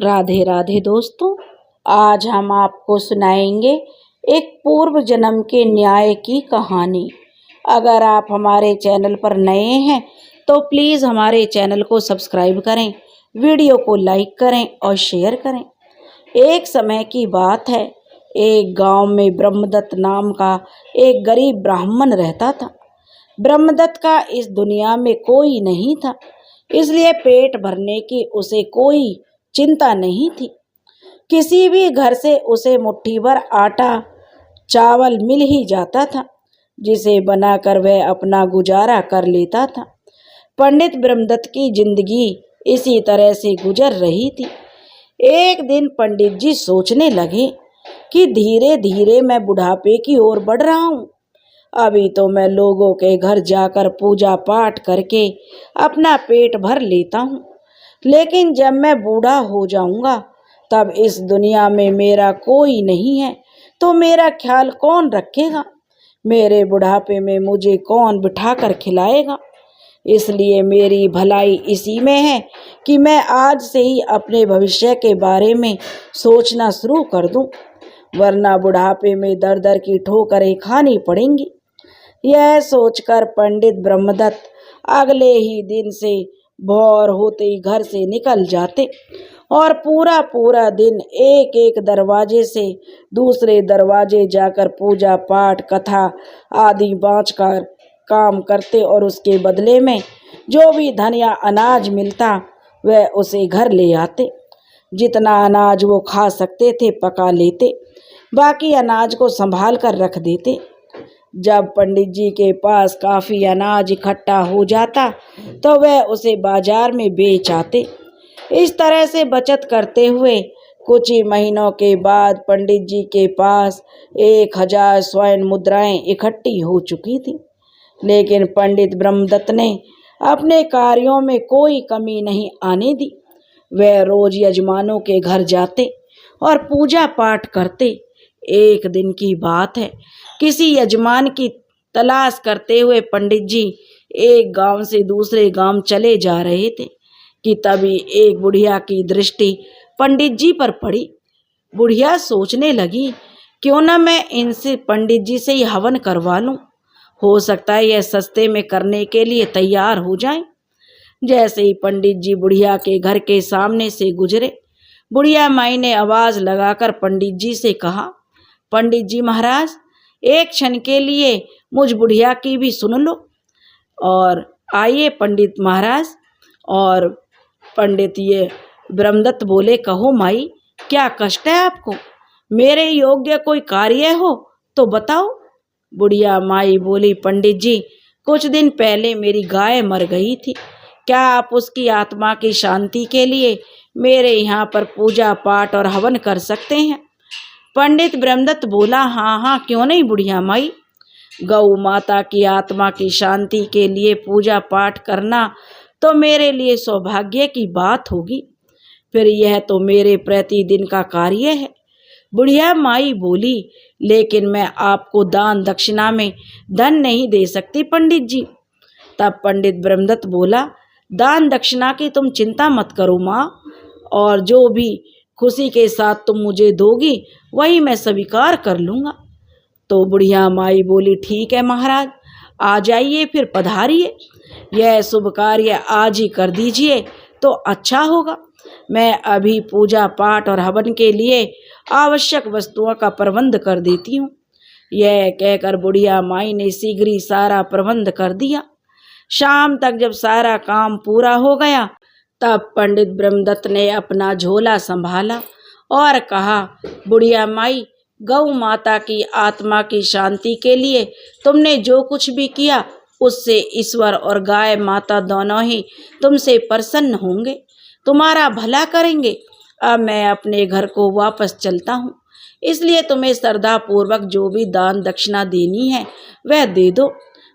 राधे राधे दोस्तों, आज हम आपको सुनाएंगे एक पूर्व जन्म के न्याय की कहानी। अगर आप हमारे चैनल पर नए हैं तो प्लीज़ हमारे चैनल को सब्सक्राइब करें, वीडियो को लाइक करें और शेयर करें। एक समय की बात है, एक गांव में ब्रह्मदत्त नाम का एक गरीब ब्राह्मण रहता था। ब्रह्मदत्त का इस दुनिया में कोई नहीं था, इसलिए पेट भरने की उसे कोई चिंता नहीं थी। किसी भी घर से उसे मुट्ठी भर आटा चावल मिल ही जाता था, जिसे बनाकर वह अपना गुजारा कर लेता था। पंडित ब्रह्मदत्त की जिंदगी इसी तरह से गुजर रही थी। एक दिन पंडित जी सोचने लगे कि धीरे धीरे मैं बुढ़ापे की ओर बढ़ रहा हूँ। अभी तो मैं लोगों के घर जाकर पूजा पाठ करके अपना पेट भर लेता हूँ, लेकिन जब मैं बूढ़ा हो जाऊंगा तब इस दुनिया में मेरा कोई नहीं है तो मेरा ख्याल कौन रखेगा? मेरे बुढ़ापे में मुझे कौन बिठाकर खिलाएगा? इसलिए मेरी भलाई इसी में है कि मैं आज से ही अपने भविष्य के बारे में सोचना शुरू कर दूं, वरना बुढ़ापे में दर दर की ठोकरें खानी पड़ेंगी। यह सोचकर पंडित ब्रह्मदत्त अगले ही दिन से भोर होते ही घर से निकल जाते और पूरा दिन एक एक दरवाजे से दूसरे दरवाजे जाकर पूजा पाठ कथा आदि बाँच कर काम करते और उसके बदले में जो भी धन या अनाज मिलता वह उसे घर ले आते। जितना अनाज वो खा सकते थे पका लेते, बाकी अनाज को संभाल कर रख देते। जब पंडित जी के पास काफ़ी अनाज इकट्ठा हो जाता तो वह उसे बाजार में बेच आते। इस तरह से बचत करते हुए कुछ ही महीनों के बाद पंडित जी के पास 1000 स्वर्ण मुद्राएं इकट्ठी हो चुकी थी। लेकिन पंडित ब्रह्मदत्त ने अपने कार्यों में कोई कमी नहीं आने दी। वह रोज यजमानों के घर जाते और पूजा पाठ करते। एक दिन की बात है, किसी यजमान की तलाश करते हुए पंडित जी एक गांव से दूसरे गांव चले जा रहे थे कि तभी एक बुढ़िया की दृष्टि पंडित जी पर पड़ी। बुढ़िया सोचने लगी, क्यों न मैं इनसे पंडित जी से ही हवन करवा लूं, हो सकता है यह सस्ते में करने के लिए तैयार हो जाएं। जैसे ही पंडित जी बुढ़िया के घर के सामने से गुजरे, बुढ़िया माई ने आवाज़ लगाकर पंडित जी से कहा, पंडित जी महाराज, एक क्षण के लिए मुझ बुढ़िया की भी सुन लो और आइए पंडित महाराज। और पंडित ये ब्रह्मदत्त बोले, कहो माई, क्या कष्ट है आपको? मेरे योग्य कोई कार्य हो तो बताओ। बुढ़िया माई बोली, पंडित जी, कुछ दिन पहले मेरी गाय मर गई थी, क्या आप उसकी आत्मा की शांति के लिए मेरे यहाँ पर पूजा पाठ और हवन कर सकते हैं? पंडित ब्रह्मदत्त बोला, हाँ, क्यों नहीं बुढ़िया माई। गौ माता की आत्मा की शांति के लिए पूजा पाठ करना तो मेरे लिए सौभाग्य की बात होगी, फिर यह तो मेरे प्रतिदिन का कार्य है। बुढ़िया माई बोली, लेकिन मैं आपको दान दक्षिणा में धन नहीं दे सकती पंडित जी। तब पंडित ब्रह्मदत्त बोला, दान दक्षिणा की तुम चिंता मत करो माँ, और जो भी खुशी के साथ तुम मुझे दोगी वही मैं स्वीकार कर लूँगा। तो बुढ़िया माई बोली, ठीक है महाराज, आ जाइए, फिर पधारिए। यह शुभ कार्य आज ही कर दीजिए तो अच्छा होगा। मैं अभी पूजा पाठ और हवन के लिए आवश्यक वस्तुओं का प्रबंध कर देती हूँ। यह कहकर बुढ़िया माई ने शीघ्र ही सारा प्रबंध कर दिया। शाम तक जब सारा काम पूरा हो गया तब पंडित ब्रह्मदत्त ने अपना झोला संभाला और कहा, बुढ़िया माई, गौ माता की आत्मा की शांति के लिए तुमने जो कुछ भी किया उससे ईश्वर और गाय माता दोनों ही तुमसे प्रसन्न होंगे, तुम्हारा भला करेंगे। अब मैं अपने घर को वापस चलता हूँ, इसलिए तुम्हें श्रद्धा पूर्वक जो भी दान दक्षिणा देनी है वह दे दो।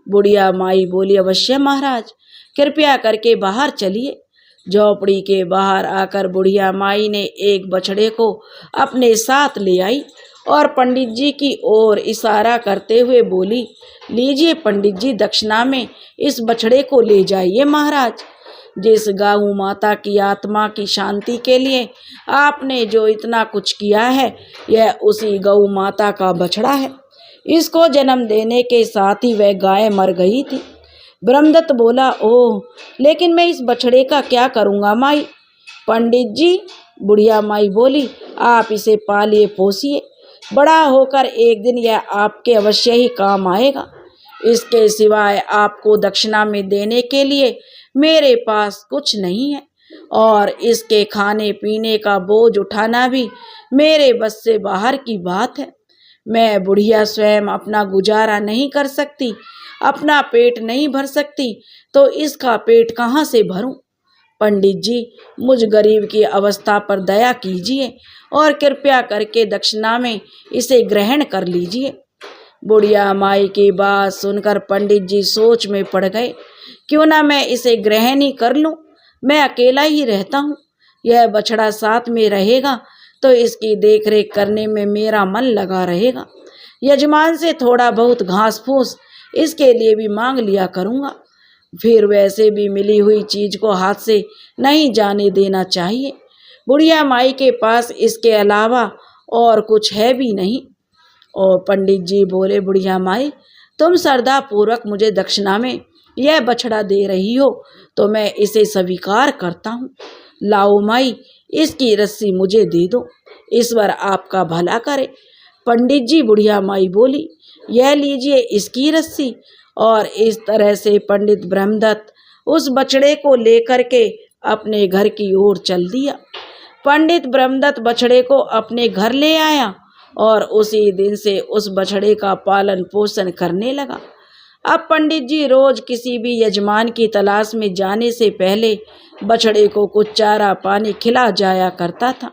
बुढ़िया माई बोली, अवश्य महाराज, कृपया करके बाहर चलिए। झोपड़ी के बाहर आकर बुढ़िया माई ने एक बछड़े को अपने साथ ले आई और पंडित जी की ओर इशारा करते हुए बोली, लीजिए पंडित जी, दक्षिणा में इस बछड़े को ले जाइए महाराज। जिस गौ माता की आत्मा की शांति के लिए आपने जो इतना कुछ किया है, यह उसी गौ माता का बछड़ा है। इसको जन्म देने के साथ ही वह गाय मर गई थी। ब्रह्मदत्त बोला, ओह, लेकिन मैं इस बछड़े का क्या करूँगा माई? पंडित जी, बुढ़िया माई बोली, आप इसे पालिए पोसिए, बड़ा होकर एक दिन यह आपके अवश्य ही काम आएगा। इसके सिवाय आपको दक्षिणा में देने के लिए मेरे पास कुछ नहीं है, और इसके खाने पीने का बोझ उठाना भी मेरे बस से बाहर की बात है। मैं बुढ़िया स्वयं अपना गुजारा नहीं कर सकती, अपना पेट नहीं भर सकती, तो इसका पेट कहाँ से भरूं? पंडित जी, मुझ गरीब की अवस्था पर दया कीजिए और कृपया करके दक्षिणा में इसे ग्रहण कर लीजिए। बुढ़िया माई की बात सुनकर पंडित जी सोच में पड़ गए। क्यों ना मैं इसे ग्रहण ही कर लूं, मैं अकेला ही रहता हूँ, यह बछड़ा साथ में रहेगा तो इसकी देखरेख करने में मेरा मन लगा रहेगा। यजमान से थोड़ा बहुत घास फूस इसके लिए भी मांग लिया करूँगा। फिर वैसे भी मिली हुई चीज को हाथ से नहीं जाने देना चाहिए। बुढ़िया माई के पास इसके अलावा और कुछ है भी नहीं। और पंडित जी बोले, बुढ़िया माई, तुम श्रद्धा पूर्वक मुझे दक्षिणा में यह बछड़ा दे रही हो तो मैं इसे स्वीकार करता हूँ। लाओ माई, इसकी रस्सी मुझे दे दो, ईश्वर आपका भला करे। पंडित जी, बुढ़िया माई बोली, यह लीजिए इसकी रस्सी। और इस तरह से पंडित ब्रह्मदत्त उस बछड़े को लेकर के अपने घर की ओर चल दिया। पंडित ब्रह्मदत्त बछड़े को अपने घर ले आया और उसी दिन से उस बछड़े का पालन पोषण करने लगा। अब पंडित जी रोज किसी भी यजमान की तलाश में जाने से पहले बछड़े को कुछ चारा पानी खिला जाया करता था,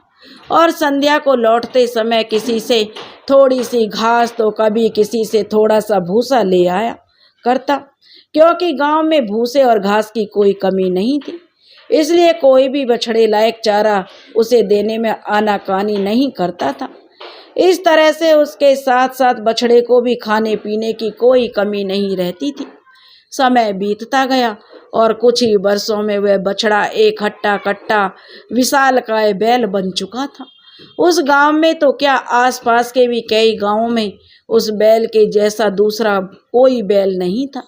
और संध्या को लौटते समय किसी से थोड़ी सी घास तो कभी किसी से थोड़ा सा भूसा ले आया करता, क्योंकि गांव में भूसे और घास की कोई कमी नहीं थी। इसलिए कोई भी बछड़े लायक चारा उसे देने में आनाकानी नहीं करता था। इस तरह से उसके साथ साथ बछड़े को भी खाने पीने की कोई कमी नहीं रहती थी। समय बीतता गया और कुछ ही वर्षों में वह बछड़ा एक हट्टा कट्टा विशालकाय बैल बन चुका था। उस गांव में तो क्या, आसपास के भी कई गांवों में उस बैल के जैसा दूसरा कोई बैल नहीं था।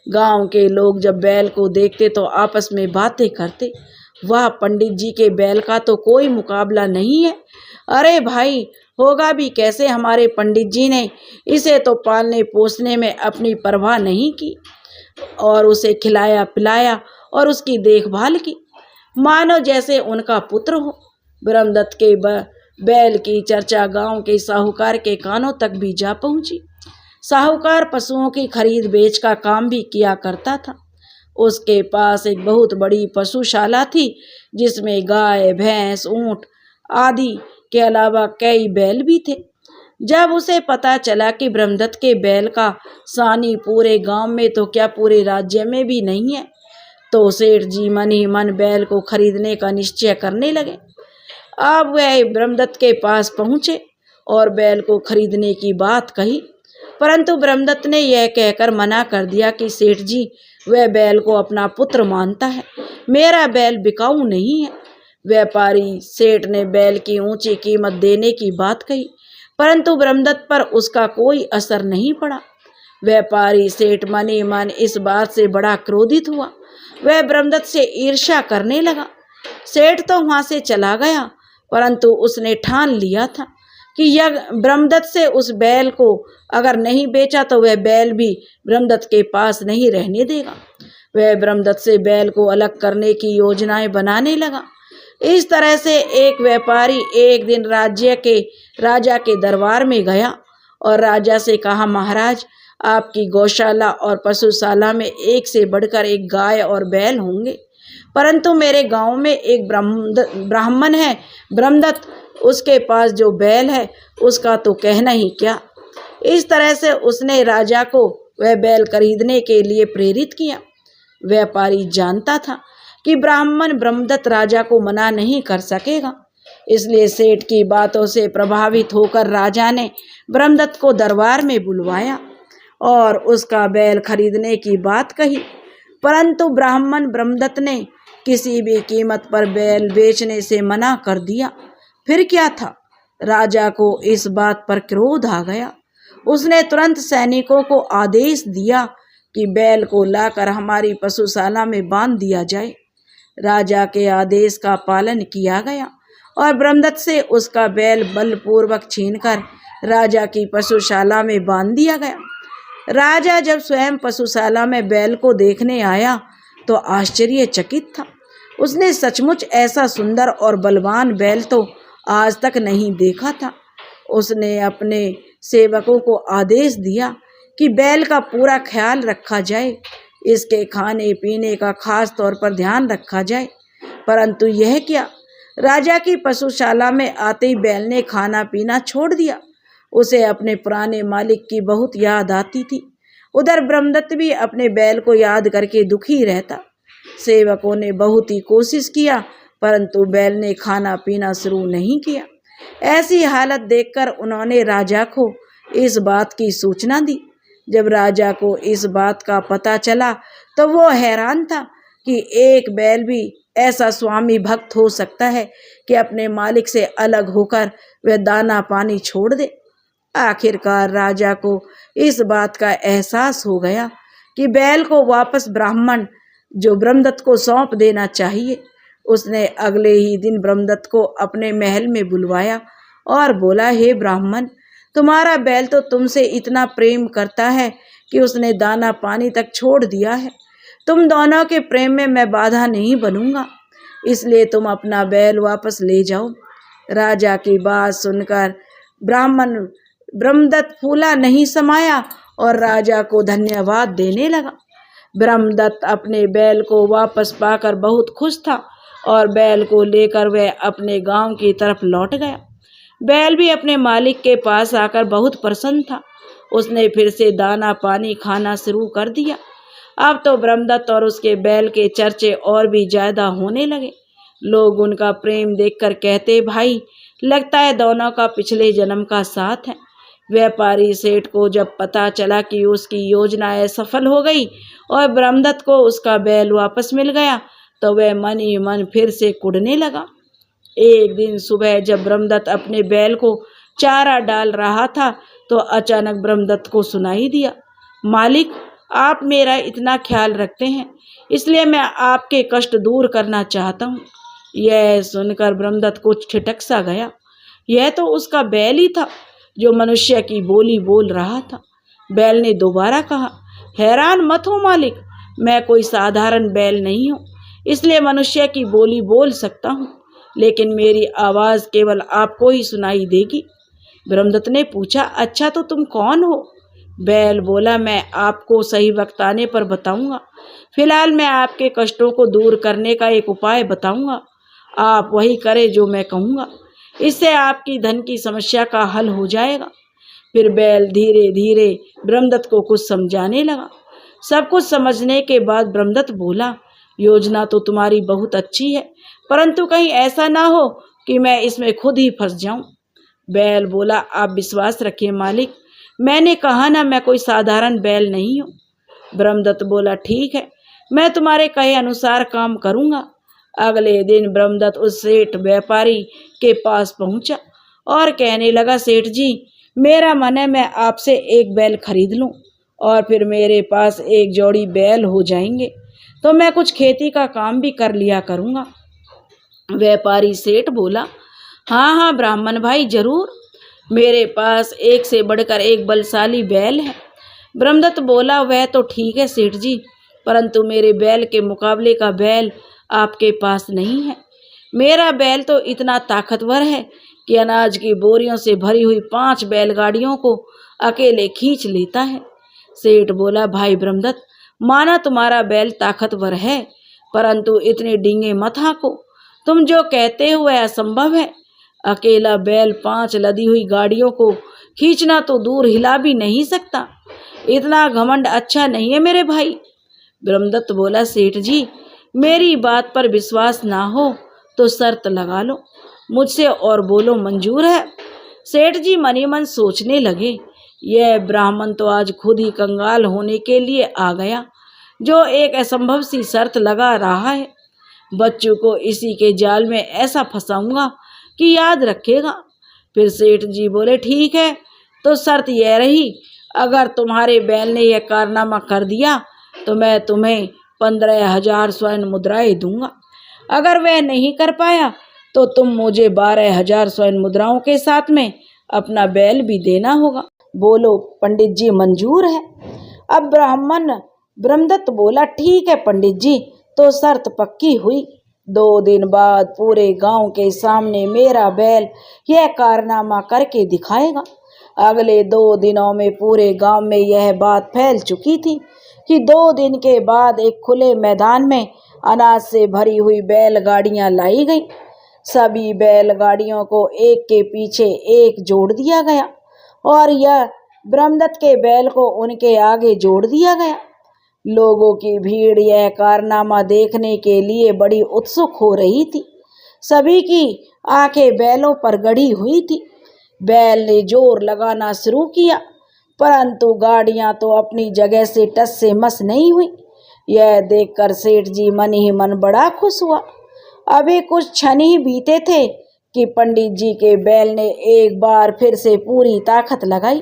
गांव के लोग जब बैल को देखते तो आपस में बातें करते, वाह, पंडित जी के बैल का तो कोई मुकाबला नहीं है। अरे भाई, होगा भी कैसे, हमारे पंडित जी ने इसे तो पालने पोसने में अपनी परवाह नहीं की और उसे खिलाया पिलाया और उसकी देखभाल की, मानो जैसे उनका पुत्र हो। ब्रह्मदत्त के बैल की चर्चा गांव के साहूकार के कानों तक भी जा पहुंची। साहूकार पशुओं की खरीद बेच का काम भी किया करता था। उसके पास एक बहुत बड़ी पशुशाला थी, जिसमें गाय, भैंस, ऊंट आदि के अलावा कई बैल भी थे। जब उसे पता चला कि ब्रह्मदत्त के बैल का सानी पूरे गांव में तो क्या पूरे राज्य में भी नहीं है, तो सेठ जी मन ही मन बैल को खरीदने का निश्चय करने लगे। अब वह ब्रह्मदत्त के पास पहुँचे और बैल को खरीदने की बात कही, परंतु ब्रह्मदत्त ने यह कहकर मना कर दिया कि सेठ जी, वह बैल को अपना पुत्र मानता है, मेरा बैल बिकाऊ नहीं है। व्यापारी सेठ ने बैल की ऊंची कीमत देने की बात कही, परंतु ब्रह्मदत्त पर उसका कोई असर नहीं पड़ा। व्यापारी सेठ मन ही मन इस बात से बड़ा क्रोधित हुआ। वह ब्रह्मदत्त से ईर्ष्या करने लगा। सेठ तो वहां से चला गया, परंतु उसने ठान लिया था कि यह ब्रह्मदत्त से उस बैल को अगर नहीं बेचा तो वह बैल भी ब्रह्मदत्त के पास नहीं रहने देगा। वह ब्रह्मदत्त से बैल को अलग करने की योजनाएं बनाने लगा। इस तरह से एक व्यापारी एक दिन राजा के दरबार में गया और राजा से कहा, महाराज, आपकी गौशाला और पशुशाला में एक से बढ़कर एक गाय और बैल होंगे, परंतु मेरे गांव में एक ब्राह्मण है ब्रह्मदत्त, उसके पास जो बैल है उसका तो कहना ही क्या। इस तरह से उसने राजा को वह बैल खरीदने के लिए प्रेरित किया। व्यापारी जानता था कि ब्राह्मण ब्रह्मदत्त राजा को मना नहीं कर सकेगा, इसलिए सेठ की बातों से प्रभावित होकर राजा ने ब्रह्मदत्त को दरबार में बुलवाया और उसका बैल खरीदने की बात कही, परंतु ब्राह्मण ब्रह्मदत्त ने किसी भी कीमत पर बैल बेचने से मना कर दिया। फिर क्या था, राजा को इस बात पर क्रोध आ गया। उसने तुरंत सैनिकों को आदेश दिया कि बैल को लाकर हमारी पशुशाला में बांध दिया जाए। राजा के आदेश का पालन किया गया और ब्रह्मदत्त से उसका बैल बलपूर्वक छीनकर राजा की पशुशाला में बांध दिया गया। राजा जब स्वयं पशुशाला में बैल को देखने आया तो आश्चर्यचकित था। उसने सचमुच ऐसा सुंदर और बलवान बैल तो आज तक नहीं देखा था। उसने अपने सेवकों को आदेश दिया कि बैल का पूरा ख्याल रखा जाए, इसके खाने पीने का खास तौर पर ध्यान रखा जाए। परंतु यह क्या, राजा की पशुशाला में आते ही बैल ने खाना पीना छोड़ दिया। उसे अपने पुराने मालिक की बहुत याद आती थी। उधर ब्रह्मदत्त भी अपने बैल को याद करके दुखी रहता। सेवकों ने बहुत ही कोशिश किया, परंतु बैल ने खाना पीना शुरू नहीं किया। ऐसी हालत देखकर उन्होंने राजा को इस बात की सूचना दी। जब राजा को इस बात का पता चला तो वो हैरान था कि एक बैल भी ऐसा स्वामी भक्त हो सकता है कि अपने मालिक से अलग होकर वह दाना पानी छोड़ दे। आखिरकार राजा को इस बात का एहसास हो गया कि बैल को वापस ब्राह्मण जो ब्रह्मदत्त को सौंप देना चाहिए। उसने अगले ही दिन ब्रह्मदत्त को अपने महल में बुलवाया और बोला, हे ब्राह्मण, तुम्हारा बैल तो तुमसे इतना प्रेम करता है कि उसने दाना पानी तक छोड़ दिया है। तुम दोनों के प्रेम में मैं बाधा नहीं बनूंगा, इसलिए तुम अपना बैल वापस ले जाओ। राजा की बात सुनकर ब्राह्मण ब्रह्मदत्त फूला नहीं समाया और राजा को धन्यवाद देने लगा। ब्रह्मदत्त अपने बैल को वापस पाकर बहुत खुश था और बैल को लेकर वह अपने गांव की तरफ लौट गया। बैल भी अपने मालिक के पास आकर बहुत प्रसन्न था। उसने फिर से दाना पानी खाना शुरू कर दिया। अब तो ब्रह्मदत्त और उसके बैल के चर्चे और भी ज्यादा होने लगे। लोग उनका प्रेम देखकर कहते, भाई लगता है दोनों का पिछले जन्म का साथ है। व्यापारी सेठ को जब पता चला कि उसकी योजना असफल हो गई और ब्रह्मदत्त को उसका बैल वापस मिल गया तो वह मन ही मन फिर से कुढ़ने लगा। एक दिन सुबह जब ब्रह्मदत्त अपने बैल को चारा डाल रहा था तो अचानक ब्रह्मदत्त को सुनाई दिया, मालिक, आप मेरा इतना ख्याल रखते हैं, इसलिए मैं आपके कष्ट दूर करना चाहता हूँ। यह सुनकर ब्रह्मदत्त को ठिठक सा गया। यह तो उसका बैल ही था जो मनुष्य की बोली बोल रहा था। बैल ने दोबारा कहा, हैरान मत हो मालिक, मैं कोई साधारण बैल नहीं हूँ, इसलिए मनुष्य की बोली बोल सकता हूँ, लेकिन मेरी आवाज़ केवल आपको ही सुनाई देगी। ब्रह्मदत्त ने पूछा, अच्छा तो तुम कौन हो? बैल बोला, मैं आपको सही वक्त आने पर बताऊंगा। फिलहाल मैं आपके कष्टों को दूर करने का एक उपाय बताऊंगा। आप वही करें जो मैं कहूँगा, इससे आपकी धन की समस्या का हल हो जाएगा। फिर बैल धीरे धीरे ब्रह्मदत्त को कुछ समझाने लगा। सब कुछ समझने के बाद ब्रह्मदत्त बोला, योजना तो तुम्हारी बहुत अच्छी है, परंतु कहीं ऐसा ना हो कि मैं इसमें खुद ही फंस जाऊं। बैल बोला, आप विश्वास रखिए मालिक, मैंने कहा ना, मैं कोई साधारण बैल नहीं हूँ। ब्रह्मदत्त बोला, ठीक है, मैं तुम्हारे कहे अनुसार काम करूँगा। अगले दिन ब्रह्मदत्त उस सेठ व्यापारी के पास पहुँचा और कहने लगा, सेठ जी, मेरा मन है मैं आपसे एक बैल खरीद लूँ और फिर मेरे पास एक जोड़ी बैल हो जाएंगे तो मैं कुछ खेती का काम भी कर लिया करूँगा। व्यापारी सेठ बोला, हाँ हाँ ब्राह्मण भाई, जरूर, मेरे पास एक से बढ़कर एक बलशाली बैल है। ब्रह्मदत्त बोला, वह तो ठीक है सेठ जी, परंतु मेरे बैल के मुकाबले का बैल आपके पास नहीं है। मेरा बैल तो इतना ताकतवर है कि अनाज की बोरियों से भरी हुई 5 बैलगाड़ियों को अकेले खींच लेता है। सेठ बोला, भाई ब्रह्मदत्त, माना तुम्हारा बैल ताकतवर है, परंतु इतने डींगे मत हाँको। तुम जो कहते हो वह असंभव है। अकेला बैल 5 लदी हुई गाड़ियों को खींचना तो दूर हिला भी नहीं सकता। इतना घमंड अच्छा नहीं है मेरे भाई। ब्रह्मदत्त बोला, सेठ जी, मेरी बात पर विश्वास ना हो तो शर्त लगा लो मुझसे और बोलो, मंजूर है? सेठ जी मन ही मन सोचने लगे, यह ब्राह्मण तो आज खुद ही कंगाल होने के लिए आ गया, जो एक असंभव सी शर्त लगा रहा है। बच्चों को इसी के जाल में ऐसा फंसाऊंगा कि याद रखेगा। फिर सेठ जी बोले, ठीक है, तो शर्त यह रही, अगर तुम्हारे बैल ने यह कारनामा कर दिया तो मैं तुम्हें 15,000 स्वर्ण मुद्राएं दूंगा। अगर वह नहीं कर पाया तो तुम मुझे 12,000 स्वर्ण मुद्राओं के साथ में अपना बैल भी देना होगा। बोलो पंडित जी, मंजूर है? अब ब्रह्मदत्त बोला, ठीक है पंडित जी, तो शर्त पक्की हुई। 2 दिन बाद पूरे गांव के सामने मेरा बैल यह कारनामा करके दिखाएगा। अगले 2 दिनों में पूरे गांव में यह बात फैल चुकी थी कि 2 दिन के बाद एक खुले मैदान में अनाज से भरी हुई बैलगाड़ियां लाई गई। सभी बैलगाड़ियों को एक के पीछे एक जोड़ दिया गया और यह ब्रह्मदत्त के बैल को उनके आगे जोड़ दिया गया। लोगों की भीड़ यह कारनामा देखने के लिए बड़ी उत्सुक हो रही थी। सभी की आंखें बैलों पर गड़ी हुई थी। बैल ने जोर लगाना शुरू किया, परंतु गाड़ियां तो अपनी जगह से टस से मस नहीं हुई। यह देखकर सेठ जी मन ही मन बड़ा खुश हुआ। अभी कुछ क्षण ही बीते थे कि पंडित जी के बैल ने एक बार फिर से पूरी ताकत लगाई।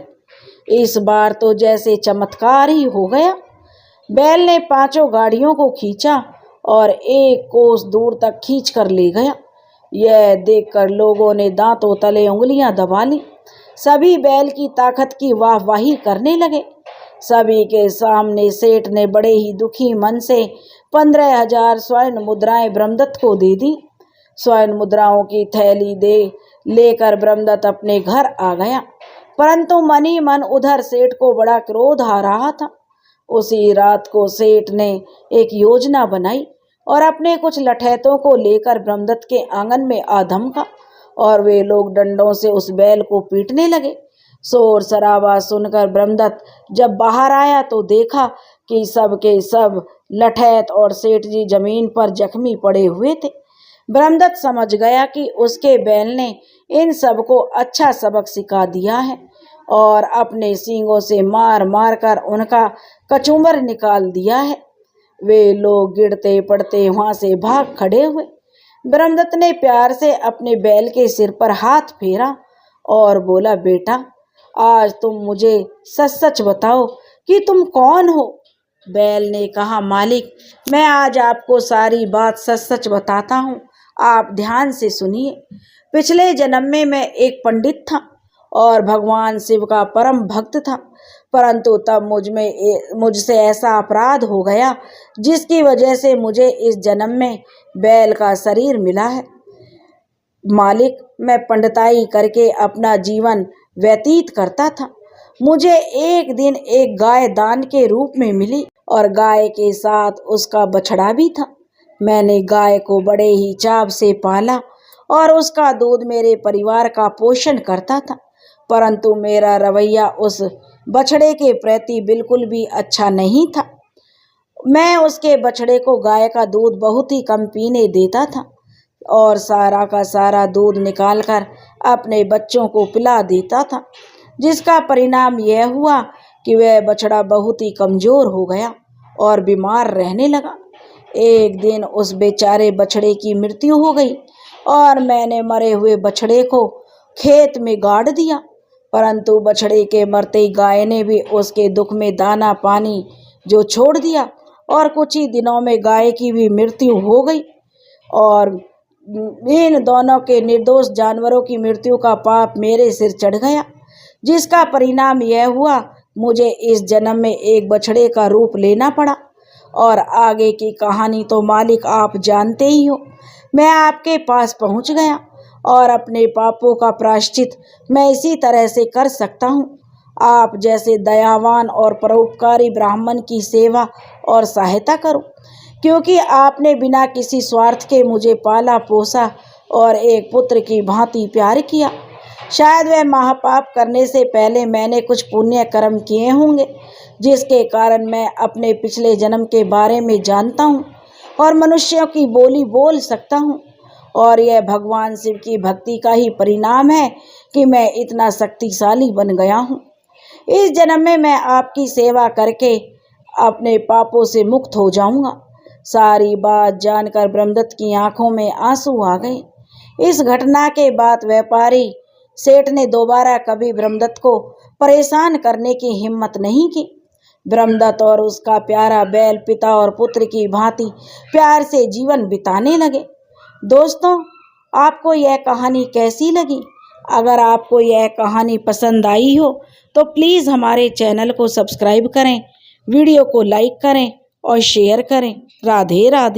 इस बार तो जैसे चमत्कार ही हो गया। बैल ने 5 गाड़ियों को खींचा और 1 कोस दूर तक खींच कर ले गया। यह देखकर लोगों ने दांतों तले उंगलियां दबा ली। सभी बैल की ताकत की वाहवाही करने लगे। सभी के सामने सेठ ने बड़े ही दुखी मन से 15,000 स्वर्ण मुद्राएं ब्रह्मदत्त को दे दी। स्वर्ण मुद्राओं की थैली लेकर ब्रह्मदत्त अपने घर आ गया, परंतु मन ही मन उधर सेठ को बड़ा क्रोध आ रहा था। उसी रात को सेठ ने एक योजना बनाई और अपने कुछ लठैतों को लेकर ब्रह्मदत्त के आंगन में आ धमका और वे लोग डंडों से उस बैल को पीटने लगे। शोर शराबा सुनकर ब्रह्मदत्त जब बाहर आया तो देखा कि सब के सब लठैत और सेठ जी जमीन पर जख्मी पड़े हुए थे। ब्रह्मदत्त समझ गया कि उसके बैल ने इन सबको अच्छा सबक सिखा दिया है और अपने सींगों से मार मार कर उनका कचूमर निकाल दिया है। वे लोग गिरते पड़ते वहां से भाग खड़े हुए। ब्रह्मदत्त ने प्यार से अपने बैल के सिर पर हाथ फेरा और बोला, बेटा, आज तुम मुझे सच सच बताओ कि तुम कौन हो? बैल ने कहा, मालिक, मैं आज आपको सारी बात सच सच बताता हूँ, आप ध्यान से सुनिए। पिछले जन्म में मैं एक पंडित था और भगवान शिव का परम भक्त था, परंतु तब मुझसे ऐसा अपराध हो गया जिसकी वजह से मुझे इस जन्म में बैल का शरीर मिला है। मालिक, मैं पंडिताई करके अपना जीवन व्यतीत करता था। मुझे एक दिन एक गाय दान के रूप में मिली और गाय के साथ उसका बछड़ा भी था। मैंने गाय को बड़े ही चाव से पाला और उसका दूध मेरे परिवार का पोषण करता था, परंतु मेरा रवैया उस बछड़े के प्रति बिल्कुल भी अच्छा नहीं था। मैं उसके बछड़े को गाय का दूध बहुत ही कम पीने देता था और सारा का सारा दूध निकालकर अपने बच्चों को पिला देता था, जिसका परिणाम यह हुआ कि वह बछड़ा बहुत ही कमज़ोर हो गया और बीमार रहने लगा। एक दिन उस बेचारे बछड़े की मृत्यु हो गई और मैंने मरे हुए बछड़े को खेत में गाड़ दिया, परंतु बछड़े के मरते ही गाय ने भी उसके दुख में दाना पानी जो छोड़ दिया और कुछ ही दिनों में गाय की भी मृत्यु हो गई और इन दोनों के निर्दोष जानवरों की मृत्यु का पाप मेरे सिर चढ़ गया, जिसका परिणाम यह हुआ मुझे इस जन्म में एक बछड़े का रूप लेना पड़ा। और आगे की कहानी तो मालिक आप जानते ही हो। मैं आपके पास पहुंच गया और अपने पापों का प्रायश्चित मैं इसी तरह से कर सकता हूं। आप जैसे दयावान और परोपकारी ब्राह्मण की सेवा और सहायता करो, क्योंकि आपने बिना किसी स्वार्थ के मुझे पाला पोसा और एक पुत्र की भांति प्यार किया। शायद वह महापाप करने से पहले मैंने कुछ पुण्य कर्म किए होंगे, जिसके कारण मैं अपने पिछले जन्म के बारे में जानता हूँ और मनुष्यों की बोली बोल सकता हूँ। और यह भगवान शिव की भक्ति का ही परिणाम है कि मैं इतना शक्तिशाली बन गया हूँ। इस जन्म में मैं आपकी सेवा करके अपने पापों से मुक्त हो जाऊंगा। सारी बात जानकर ब्रह्मदत्त की आंखों में आंसू आ गए। इस घटना के बाद व्यापारी सेठ ने दोबारा कभी ब्रह्मदत्त को परेशान करने की हिम्मत नहीं की। ब्रह्मदत्त और उसका प्यारा बैल पिता और पुत्र की भांति प्यार से जीवन बिताने लगे। दोस्तों, आपको यह कहानी कैसी लगी? अगर आपको यह कहानी पसंद आई हो तो प्लीज़ हमारे चैनल को सब्सक्राइब करें, वीडियो को लाइक करें और शेयर करें। राधे राधे।